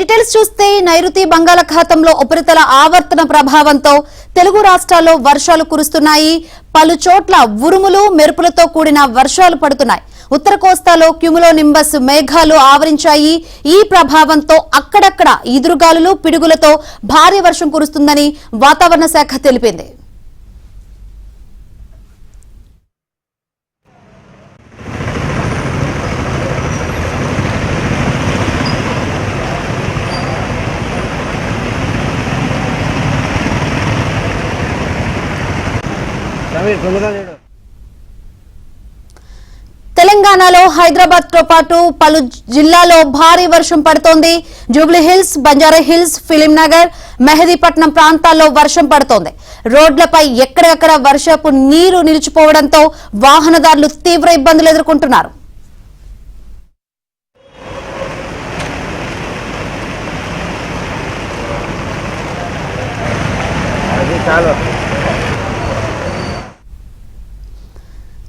Details చూస్తే నైరుతి బంగాళాఖాతంలో ఉపరితల ఆవర్తన ప్రభావంతో తెలుగు రాష్ట్రాల్లో వర్షాలు కురుస్తున్నాయి. పలు చోట్ల ఉరుములు మెరుపులతో కూడిన వర్షాలు పడుతున్నాయి. ఉత్తర కోస్తాలో క్యుములోనింబస్ మేఘాలు ఆవరించాయి. ఈ ప్రభావంతో అక్కడక్కడ ఈదురుగాలులు పిడుగులతో భారీ వర్షం కురుస్తుందని వాతావరణ శాఖ తెలిపింది. తెలంగాణలో హైదరాబాద్ తో పాటు పలు జిల్లాల్లో భారీ వర్షం పడుతోంది. Jubilee hills, Banjara hills, film Nagar, Mehdipatnam ప్రాంతాల్లో వర్షం పడుతోంది. రోడ్లపై ఎక్కడెక్కడ వర్షపు నీరు నిలిచిపోవడంతో వాహనదారులు తీవ్ర ఇబ్బందులు ఎదుర్కొంటున్నారు.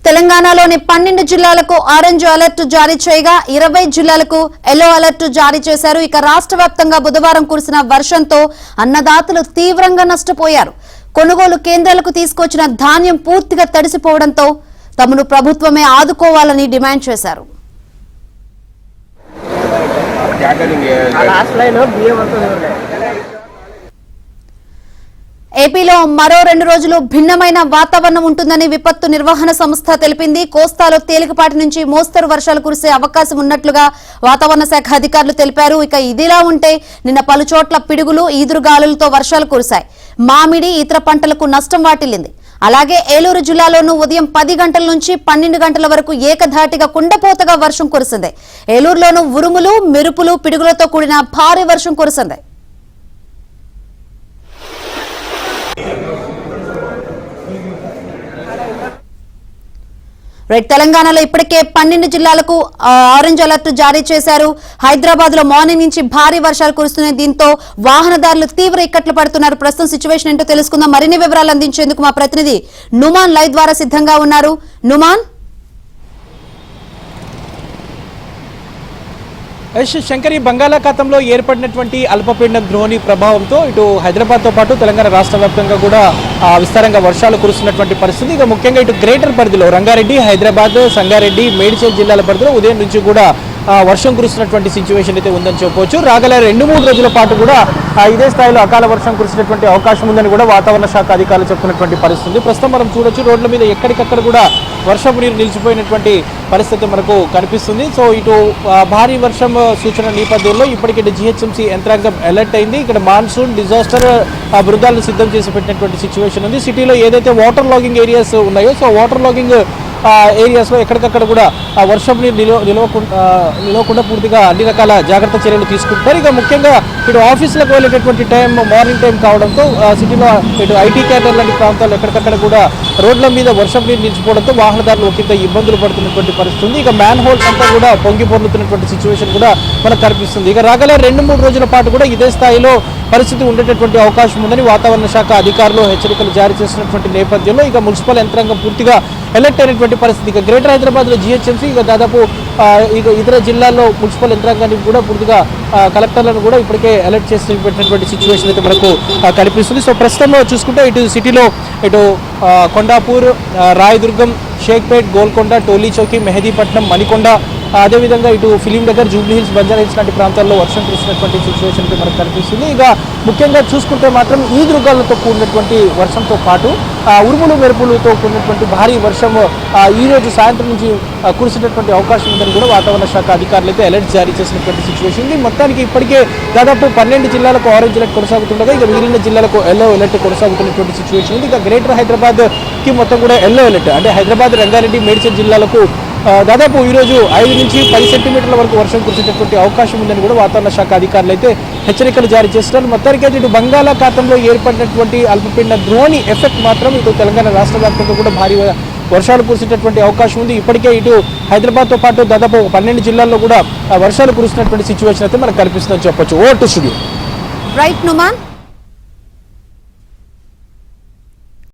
తెలంగాణలోని 12 జిల్లాలకు ఆరెంజ్ అలర్ట్ జారీ చేయగా 20 జిల్లాలకు ఎల్లో అలర్ట్ జారీ చేశారు. ఇక రాష్ట్ర వ్యాప్తంగా బుధవారం కురిసిన వర్షంతో అన్నదాతలు తీవ్రంగా నష్టపోయారు. కొనుగోలు కేంద్రాలకు తీసుకొచ్చిన ధాన్యం పూర్తిగా తడిసిపోవడంతో తమను ప్రభుత్వమే ఆదుకోవాలని డిమాండ్ చేశారు. ఏపీలో మరో 2 రోజులు భిన్నమైన వాతావరణం ఉంటుందని విపత్తు నిర్వహణ సంస్థ తెలిపింది. కోస్తాలో తేలికపాటి నుంచి మోస్తరు వర్షాలు కురిసే అవకాశం ఉన్నట్లుగా వాతావరణ శాఖ అధికారులు తెలిపారు. ఇక ఇదిలా ఉంటే నిన్న పలు చోట్ల పిడుగులు, ఈదురుగాలులతో వర్షాలు కురిశాయి. మామిడి, ఇతర పంటలకు నష్టం వాటిల్లింది. అలాగే ఏలూరు జిల్లాలోనూ ఉదయం 10 గంటల నుంచి 12 గంటల వరకు ఏకధాటిగా కుండపోతగా వర్షం కురిసింది. ఏలూరులోనూ ఉరుములు, మెరుపులు, పిడుగులతో కూడిన భారీ వర్షం కురిసింది. తెలంగాణలో ఇప్పటికే 12 జిల్లాలకు ఆరెంజ్ అలర్ట్ జారీ చేశారు. హైదరాబాద్ లో మార్నింగ్ నుంచి భారీ వర్షాలు కురుస్తున్నాయి. దీంతో వాహనదారులు తీవ్ర ఇక్కట్లు పడుతున్నారు. ప్రస్తుతం సిచ్యువేషన్ ఏంటో తెలుసుకుందాం. మరిన్ని వివరాలు అందించేందుకు మా ప్రతినిధి నుమాన్ లైవ్ ద్వారా సిద్ధంగా ఉన్నారు. నుమాన్, శంకరి, బంగాళాఖాతంలో ఏర్పడినటువంటి అల్పపీడనం ద్రోణి ప్రభావంతో ఇటు హైదరాబాద్తో పాటు తెలంగాణ రాష్ట్ర వ్యాప్తంగా కూడా విస్తారంగా వర్షాలు కురుస్తున్నటువంటి పరిస్థితి. ఇక ముఖ్యంగా ఇటు గ్రేటర్ పరిధిలో రంగారెడ్డి, హైదరాబాద్, సంగారెడ్డి, మేడ్చల్ జిల్లాల పరిధిలో ఉదయం నుంచి కూడా వర్షం కురుస్తున్నటువంటి సిచ్యువేషన్ అయితే ఉందని చెప్పవచ్చు. రాగల 2-3 రోజుల పాటు కూడా ఇదే స్థాయిలో అకాల వర్షం కురిసినటువంటి అవకాశం ఉందని కూడా వాతావరణ శాఖ అధికారులు చెప్తున్నటువంటి పరిస్థితి. ప్రస్తుతం మనం చూడొచ్చు, రోడ్ల మీద ఎక్కడికక్కడ కూడా వర్షపు నీరు నిలిచిపోయినటువంటి పరిస్థితి మనకు కనిపిస్తుంది. సో ఇటు భారీ వర్షం సూచన నేపథ్యంలో ఇప్పటికే జిహెచ్ఎంసీ యంత్రాంగం అలర్ట్ అయింది. ఇక్కడ మాన్సూన్ డిజాస్టర్ బృందాలను సిద్ధం చేసి పెట్టినటువంటి సిచ్యువేషన్ ఉంది. సిటీలో ఏదైతే వాటర్ లాగింగ్ ఏరియాస్ ఉన్నాయో, సో వాటర్ లాగింగ్ ఏరియాస్లో ఎక్కడికక్కడ కూడా వర్షం నీరు నిలవకుండా పూర్తిగా అన్ని రకాల జాగ్రత్త చర్యలు తీసుకుంటారు. ఇక ముఖ్యంగా ఇటు ఆఫీసులకు వెళ్ళేటటువంటి టైం మార్నింగ్ టైం కావడంతో సిటీలో ఇటు ఐటీ క్యాటర్ లాంటి ప్రాంతాల్లో ఎక్కడికక్కడ కూడా రోడ్ల మీద వర్షం నీరు నిలిచిపోవడంతో వాహనదారులు ఒకంత ఇబ్బందులు పడుతున్నటువంటి పరిస్థితి. ఇక మ్యాన్ హోల్స్ అంతా కూడా పొంగి పొర్లుతున్నటువంటి సిచ్యువేషన్ కూడా మనకు కనిపిస్తుంది. ఇక రాగల 2-3 రోజుల పాటు కూడా ఇదే స్థాయిలో పరిస్థితి ఉండేటటువంటి అవకాశం ఉందని వాతావరణ శాఖ అధికారులు హెచ్చరికలు జారీ చేసినటువంటి నేపథ్యంలో ఇక మున్సిపల్ యంత్రాంగం పూర్తిగా ఎలర్ట్ అయినటువంటి పరిస్థితి. ఇక గ్రేటర్ హైదరాబాద్లో జిహెచ్ఎంసీ, ఇక దాదాపు ఇక ఇతర జిల్లాల్లో మున్సిపల్ యంత్రాంగాన్ని కూడా పూర్తిగా కలెక్టర్లను కూడా ఇప్పటికే అలర్ట్ చేసి పెట్టినటువంటి సిచ్యువేషన్ అయితే మనకు కనిపిస్తుంది. సో ప్రస్తుతంలో చూసుకుంటే ఇటు సిటీలో ఇటు కొండాపూర్, రాయదుర్గం, షేక్పేట్, గోల్కొండ, టోలీ చౌకీ, మెహదీపట్నం, మణికొండ, అదేవిధంగా ఇటు film Nagar, Jubilee hills, Banjara hills లాంటి ప్రాంతాల్లో వర్షం కురిసినటువంటి సిచ్యువేషన్ అయితే మనకు కనిపిస్తుంది. ఇక ముఖ్యంగా చూసుకుంటే మాత్రం ఈదురుగాలతో కూడినటువంటి వర్షంతో పాటు ఉరుములు మెరుపులతో కూడినటువంటి భారీ వర్షం ఈ రోజు సాయంత్రం నుంచి కురిసినటువంటి అవకాశం ఉందని కూడా వాతావరణ శాఖ అధికారులు అయితే అలర్ట్ జారీ చేసినటువంటి సిచ్యువేషన్ ఉంది. మొత్తానికి ఇప్పటికే దాదాపు 12 జిల్లాలకు ఆరెంజ్ అలర్ట్ కొనసాగుతుండగా ఇక మిగిలిన జిల్లాలకు ఎల్లో అలర్ట్ కొనసాగుతున్నటువంటి సిచ్యువేషన్ ఉంది. ఇక గ్రేటర్ హైదరాబాద్కి మొత్తం కూడా ఎల్లో అలర్ట్, అంటే హైదరాబాద్, రంగారెడ్డి, మేడ్చల్ జిల్లాలకు దాదాపు ఈరోజు 5 నుంచి 10 సెంటీమీటర్ల వరకు వర్షం కురిసేటటువంటి అవకాశం ఉందని కూడా వాతావరణ శాఖ అధికారులు అయితే హెచ్చరికలు జారీ చేస్తున్నారు. మొత్తానికి అయితే ఇటు బంగాళాఖాతంలో ఏర్పడినటువంటి అల్పపీడన ద్రోణి ఎఫెక్ట్ మాత్రం ఇటు తెలంగాణ రాష్ట్ర వ్యాప్తంగా కూడా భారీ వర్షాలు కురిసేటటువంటి అవకాశం ఉంది. ఇప్పటికే ఇటు హైదరాబాద్తో పాటు దాదాపు 12 జిల్లాల్లో కూడా వర్షాలు కురుస్తున్నటువంటి సిచ్యువేషన్ అయితే మనకు కనిపిస్తుందని చెప్పొచ్చు. Over to studio. Right Numan.